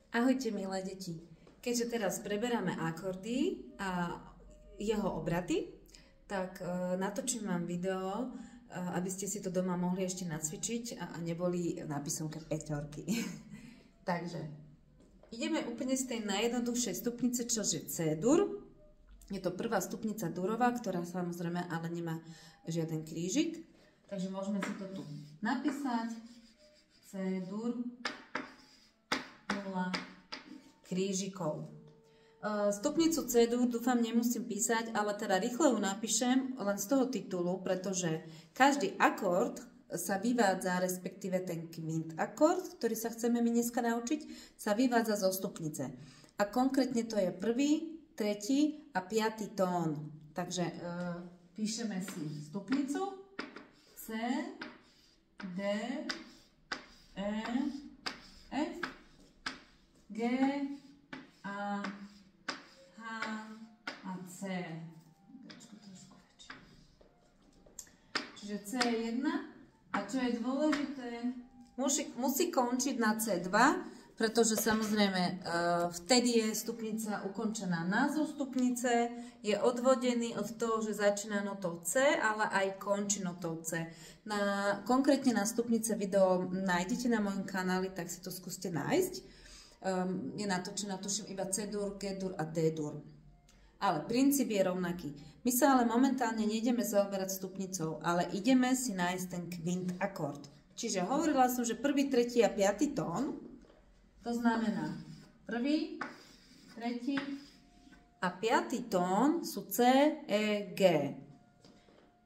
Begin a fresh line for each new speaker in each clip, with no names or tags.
Ahojte, milé deti. Keďže teraz preberáme akordy a jeho obraty, tak natočím vám video, aby ste si to doma mohli ešte nacvičiť a neboli na písomke 5. Takže ideme úplne z tej najjednoduchšej stupnice, čože C-dur. Je to prvá stupnica durová, ktorá samozrejme ale nemá žiaden krížik. Takže môžeme si to tu napísať. C-dur 0 krížikov. Stupnicu C-dur dúfam nemusím písať, ale teda rýchle ju napíšem len z toho titulu, pretože každý akord sa vyvádza, respektíve ten kvint akord, ktorý sa chceme my dneska naučiť, sa vyvádza zo stupnice. A konkrétne to je 1., 3. a 5. tón. Takže píšeme si stupnicu C, D, E, F, G, A, H a C. Čiže C1. A čo je dôležité, musí končiť na C2, pretože samozrejme vtedy je stupnica ukončená. Názov stupnice je odvodený od toho, že začína notou C, ale aj končí notou C. Konkrétne na stupnice video nájdete na mojom kanáli, tak si to skúste nájsť. Je natočená, tuším, iba C-dur, G-dur a D-dur. Ale princíp je rovnaký. My sa ale momentálne nejdeme zaoberať stupnicou, ale ideme si nájsť ten kvint akord. Čiže hovorila som, že 1., 3. a 5. tón, to znamená 1., 3. a 5. tón sú C, E, G.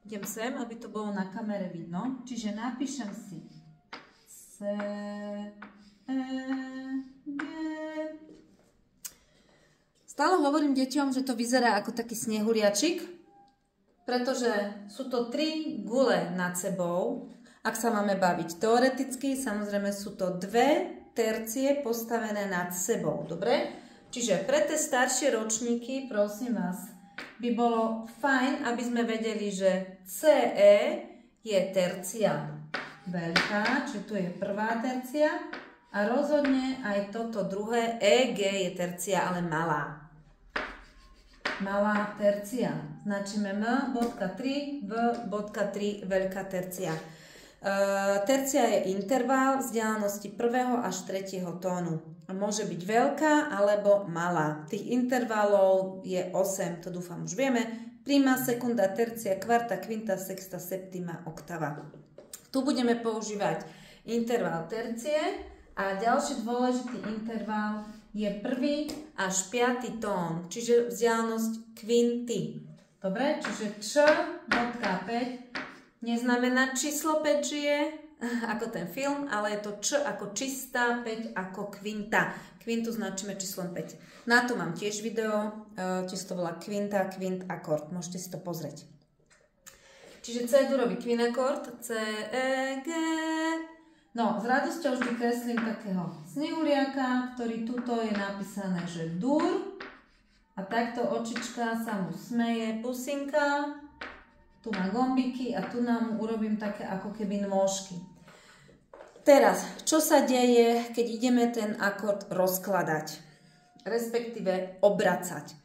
Idem sem, aby to bolo na kamere vidno. Čiže napíšem si C, E, G. Stále hovorím deťom, že to vyzerá ako taký snehuliačik, pretože sú to 3 gule nad sebou. Ak sa máme baviť teoreticky, samozrejme sú to 2 tercie postavené nad sebou. Dobre? Čiže pre tie staršie ročníky, prosím vás, by bolo fajn, aby sme vedeli, že CE je tercia veľká, čiže tu je prvá tercia a rozhodne aj toto druhé EG je tercia, ale malá. Malá tercia. Značíme M.3, V.3, veľká tercia. Tercia je interval vzdialenosti 1. až 3. tónu. Môže byť veľká alebo malá. Tých intervalov je 8, to dúfam už vieme. Prima, sekunda, tercia, kvarta, kvinta, sexta, septima, oktava. Tu budeme používať interval tercie a ďalší dôležitý interval je 1. až 5. tón, čiže vzdialenosť kvinty. Dobre, čiže Č.5 neznamená číslo 5 žije, ako ten film, ale je to Č ako čistá, 5 ako kvinta. Kvintu značíme číslom 5. Na to mám tiež video, tiež to volá kvinta, kvint akord. Môžete si to pozrieť. Čiže C-durový kvint akord, C, E, G. No, s radosťou vždy kreslím takého snehuliaka, ktorý tuto je napísané, že dur. A takto očička sa mu smeje, pusinka. Tu má gombiky a tu nám urobím také ako keby nôžky. Teraz, čo sa deje, keď ideme ten akord rozkladať, respektíve obracať?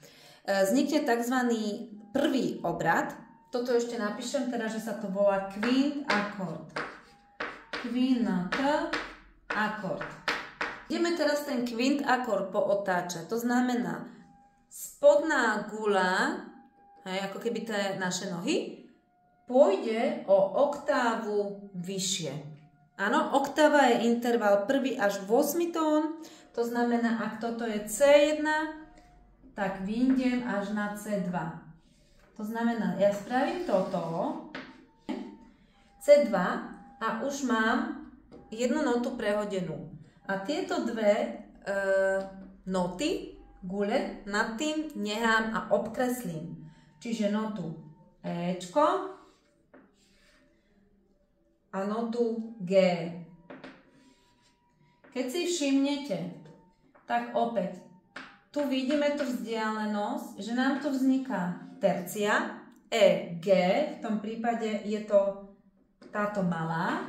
Vznikne tzv. Prvý obrad. Toto ešte napíšem, teda, že sa to volá kvint akord. Kvint akord. Ideme teraz ten kvint akord pootáčať. To znamená, spodná guľa, ako keby tie naše nohy, pôjde o oktávu vyššie. Áno, oktáva je interval 1. až 8. tón, to znamená, ak toto je C1, tak vyjdem až na C2. To znamená, ja spravím toto, C2 a už mám jednu notu prehodenú. A tieto dve noty, gule, nad tým nechám a obkreslím. Čiže notu Ečko a notu G. Keď si všimnete, tak opäť, tu vidíme tú vzdialenosť, že nám tu vzniká tercia, E, G, v tom prípade je to táto malá.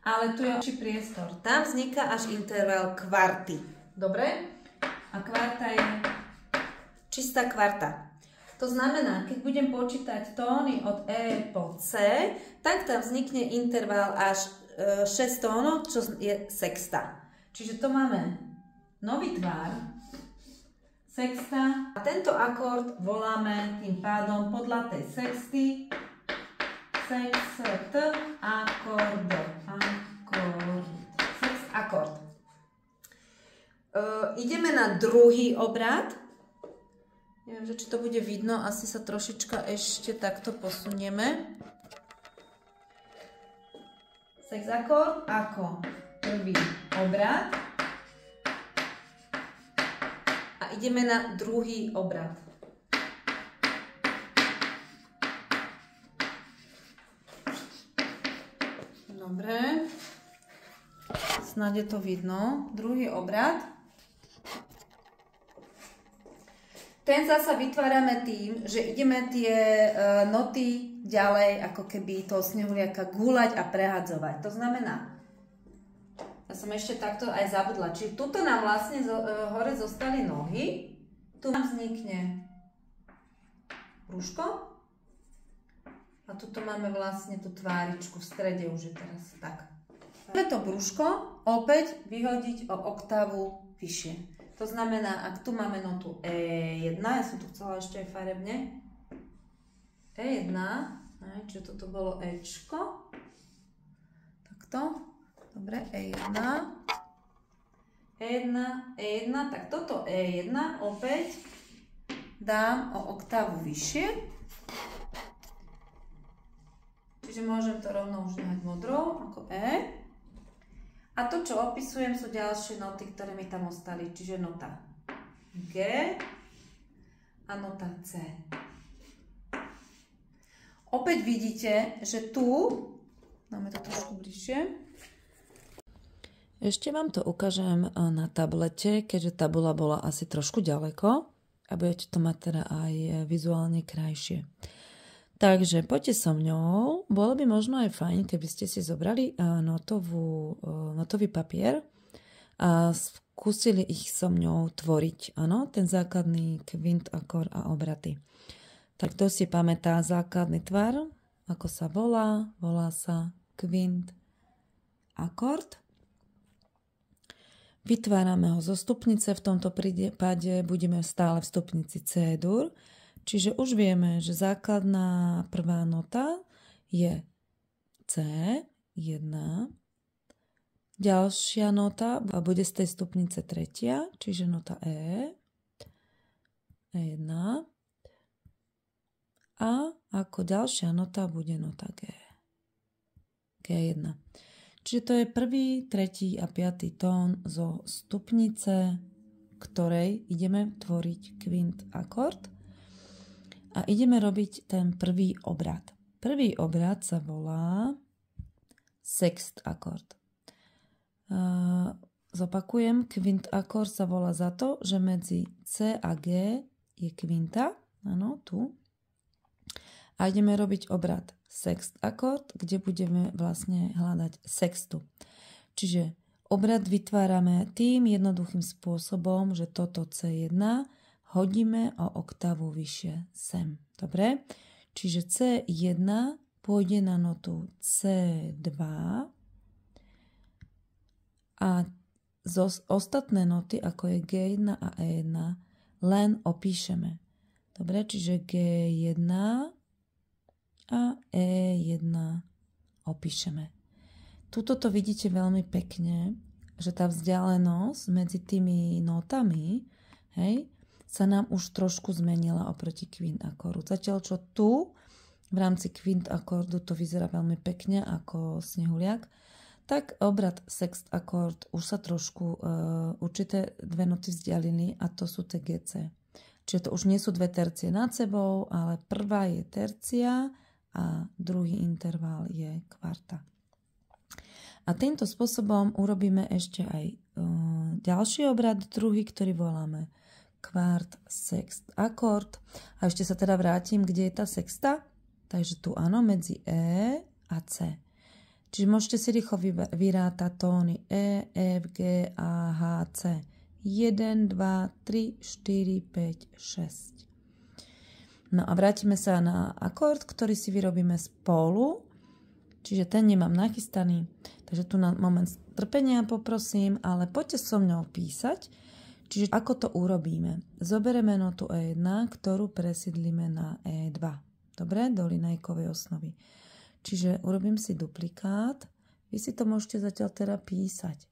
ale tu je väčší priestor. Tam vzniká až interval kvarty. Dobre? A kvarta je čistá kvarta. To znamená, keď budem počítať tóny od E po C, tak tam vznikne interval až 6 tónov, čo je sexta. Čiže to máme nový tvar, sexta. A tento akord voláme tým pádom podľa tej sexty sext akord. Sext akord. Ideme na druhý obrad. Neviem, že či to bude vidno, asi sa trošička ešte takto posunieme. Sext akord ako prvý obrad. A ideme na druhý obrad. Dobre. Snáď je to vidno. Druhý obrad. Ten zasa vytvárame tým, že ideme tie noty ďalej, ako keby toho snehuliaka gúľať a prehadzovať. To znamená, ja som ešte takto aj zabudla, čiže tuto nám vlastne hore zostali nohy, tu nám vznikne brúško a tuto máme vlastne tú tváričku v strede už je teraz tak. Máme to brúško opäť vyhodiť o oktávu vyššie. To znamená, ak tu máme notu E1, ja som to chcela ešte aj farebne, E1, čiže toto bolo Ečko, takto, dobre, E1, E1, E1, tak toto E1 opäť dám o oktávu vyššie, čiže môžem to rovno už nehať modrou, ako E. A to, čo opisujem, sú ďalšie noty, ktoré mi tam ostali. Čiže nota G a nota C. Opäť vidíte, že tu, dáme to trošku bližšie. Ešte vám to ukážem na tablete, keďže tabula bola asi trošku ďaleko a budete to mať teda aj vizuálne krajšie. Takže poďte so mňou, bolo by možno aj fajn, keby ste si zobrali notový papier a skúsili ich so mňou tvoriť, áno, ten základný kvint, akord a obraty. Tak to si pamätá základný tvar, ako sa volá sa kvint, akord. Vytvárame ho zo stupnice, v tomto prípade budeme stále v stupnici C-dur. Čiže už vieme, že základná prvá nota je C1, ďalšia nota bude z tej stupnice tretia, čiže nota E1 a ako ďalšia nota bude nota G1. Čiže to je prvý, tretí a piatý tón zo stupnice, ktorej ideme tvoriť kvint akord. A ideme robiť ten prvý obrad. Prvý obrad sa volá sext akord. Zopakujem, kvint akord sa volá za to, že medzi C a G je kvinta, áno, tu. A ideme robiť obrad sext akord, kde budeme vlastne hľadať sextu. Čiže obrad vytvárame tým jednoduchým spôsobom, že toto C1 hodíme o oktávu vyššie sem. Dobre? Čiže C1 pôjde na notu C2 a ostatné noty, ako je G1 a E1, len opíšeme. Dobre? Čiže G1 a E1 opíšeme. Tuto to vidíte veľmi pekne, že tá vzdialenosť medzi tými notami, hej, sa nám už trošku zmenila oproti kvint akordu. Zatiaľ, čo tu v rámci kvint akordu to vyzerá veľmi pekne ako snehuliak, tak obrad sext akord už sa trošku určité dve noty vzdialili a to sú tie GC. Čiže to už nie sú dve tercie nad sebou, ale prvá je tercia a druhý interval je kvarta. A týmto spôsobom urobíme ešte aj ďalší obrad, druhý, ktorý voláme kvart, sext, akord. A ešte sa teda vrátim, kde je tá sexta. Takže tu áno, medzi E a C. Čiže môžete si rýchlo vyrátať tóny E, F, G, A, H, C. 1, 2, 3, 4, 5, 6. No a vrátime sa na akord, ktorý si vyrobíme spolu. Čiže ten nemám nachystaný. Takže tu na moment trpenia poprosím, ale poďte so mnou písať. Čiže ako to urobíme? Zoberieme notu E1, ktorú presídlime na E2. Dobre? Do linajkovej osnovy. Čiže urobím si duplikát. Vy si to môžete zatiaľ teda písať.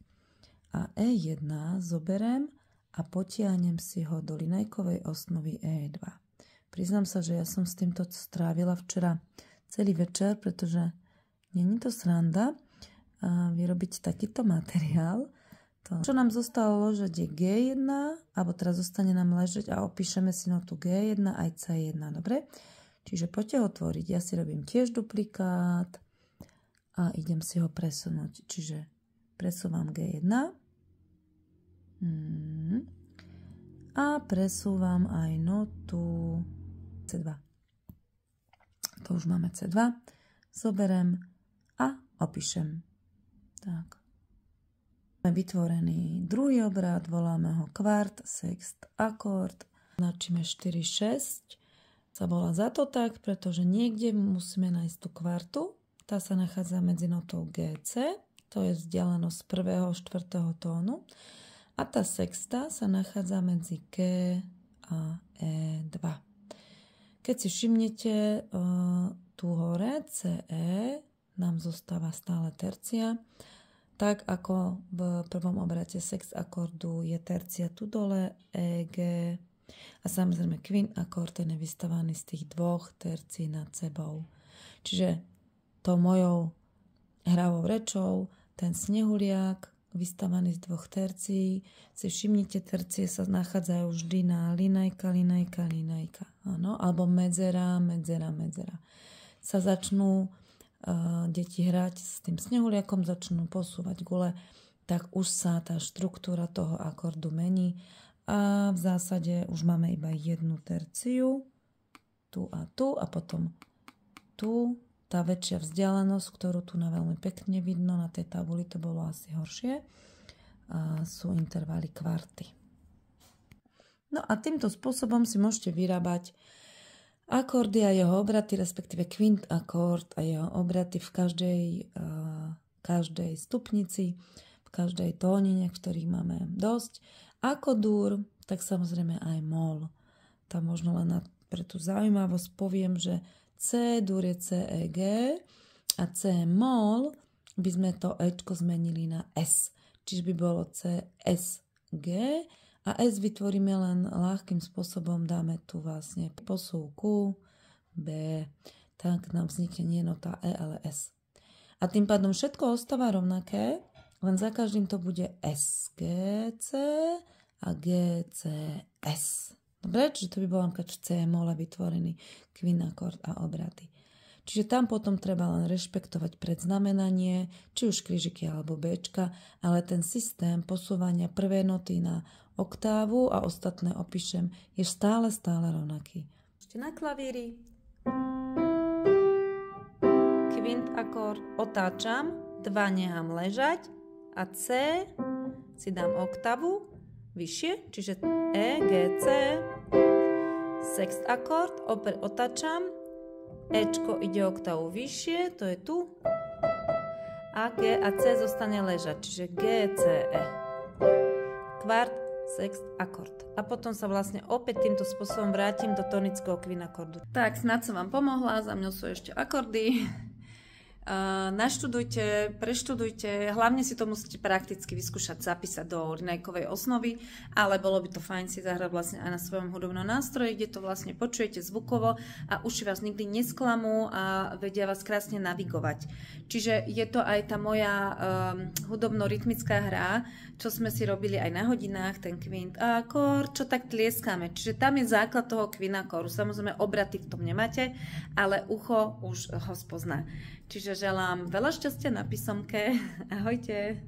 A E1 zoberiem a potiahnem si ho do linajkovej osnovy E2. Priznám sa, že ja som s týmto strávila včera celý večer, pretože není to sranda vyrobiť takýto materiál. To, čo nám zostalo ložiť, je G1, alebo teraz zostane nám ležať a opíšeme si notu G1 aj C1, dobre? Čiže poďte ho tvoriť. Ja si robím tiež duplikát a idem si ho presunúť. Čiže presúvam G1 a presúvam aj notu C2. To už máme C2. Zoberem a opíšem. Tak. Máme vytvorený druhý obrad, voláme ho kvart, sext, akord. Značíme 4-6. Sa volá za to tak, pretože niekde musíme nájsť tú kvartu. Tá sa nachádza medzi notou GC, to je vzdialenosť prvého a štvrtého tónu. A tá sexta sa nachádza medzi G a E2. Keď si všimnete, tu hore CE nám zostáva stále tercia. Tak ako v prvom obrate sext akordu je tercia tu dole, E, G a samozrejme kvint akord ten je vystavaný z tých dvoch tercií nad sebou. Čiže tou mojou hravou rečou ten snehuliak vystavaný z dvoch tercií, si všimnite, tercie sa nachádzajú vždy na linajka, linajka, linajka. Áno? Alebo medzera, medzera, medzera. Sa začnú deti hrať s tým snehuliakom, začnú posúvať gule, tak už sa tá štruktúra toho akordu mení a v zásade už máme iba jednu terciu, tu a potom tu. Tá väčšia vzdialenosť, ktorú tu na veľmi pekne vidno, na tej tabuli to bolo asi horšie, sú intervaly kvarty. No a týmto spôsobom si môžete vyrábať akordy a jeho obraty, respektíve kvint akord a jeho obraty v každej stupnici, v každej tónine, v ktorých máme dosť. Ako dur, tak samozrejme aj mol. Tam možno len pre tú zaujímavosť poviem, že C dur je C, E, G a C mol by sme to Ečko zmenili na S. Čiže by bolo C, S, G a S vytvoríme len ľahkým spôsobom, dáme tu vlastne posúvku B, tak nám vznikne nie nota E, ale S. A tým pádom všetko ostáva rovnaké, len za každým to bude S, G, C a G, C, S. Dobre, čiže to by bol napríklad v C mole vytvorený kvint akord a obraty. Čiže tam potom treba len rešpektovať predznamenanie, či už krížiky alebo Bčka, ale ten systém posúvania prvej noty na oktávu a ostatné opíšem je stále rovnaký. Ešte na klavíri. Kvint akord otáčam, 2 nechám ležať a C si dám oktavu vyššie, čiže E, G, C, sext akord, opäť otáčam, Ečko ide oktavu vyššie, to je tu, a G a C zostane ležať, čiže G, C, E. Kvart, sext, akord. A potom sa vlastne opäť týmto spôsobom vrátim do tonického kvint akordu. Tak, snad som vám pomohla, za mňou sú ešte akordy. Naštudujte, preštudujte, hlavne si to musíte prakticky vyskúšať zapísať do linajkovej osnovy, ale bolo by to fajn si zahrať vlastne aj na svojom hudobnom nástroji, kde to vlastne počujete zvukovo a uši vás nikdy nesklamú a vedia vás krásne navigovať. Čiže je to aj tá moja hudobno-rytmická hra, čo sme si robili aj na hodinách, ten kvint akord, čo tak tlieskame. Čiže tam je základ toho kvint akordu. Samozrejme obraty v tom nemáte, ale ucho už ho spozná. Čiže želám veľa šťastia na písomke. Ahojte.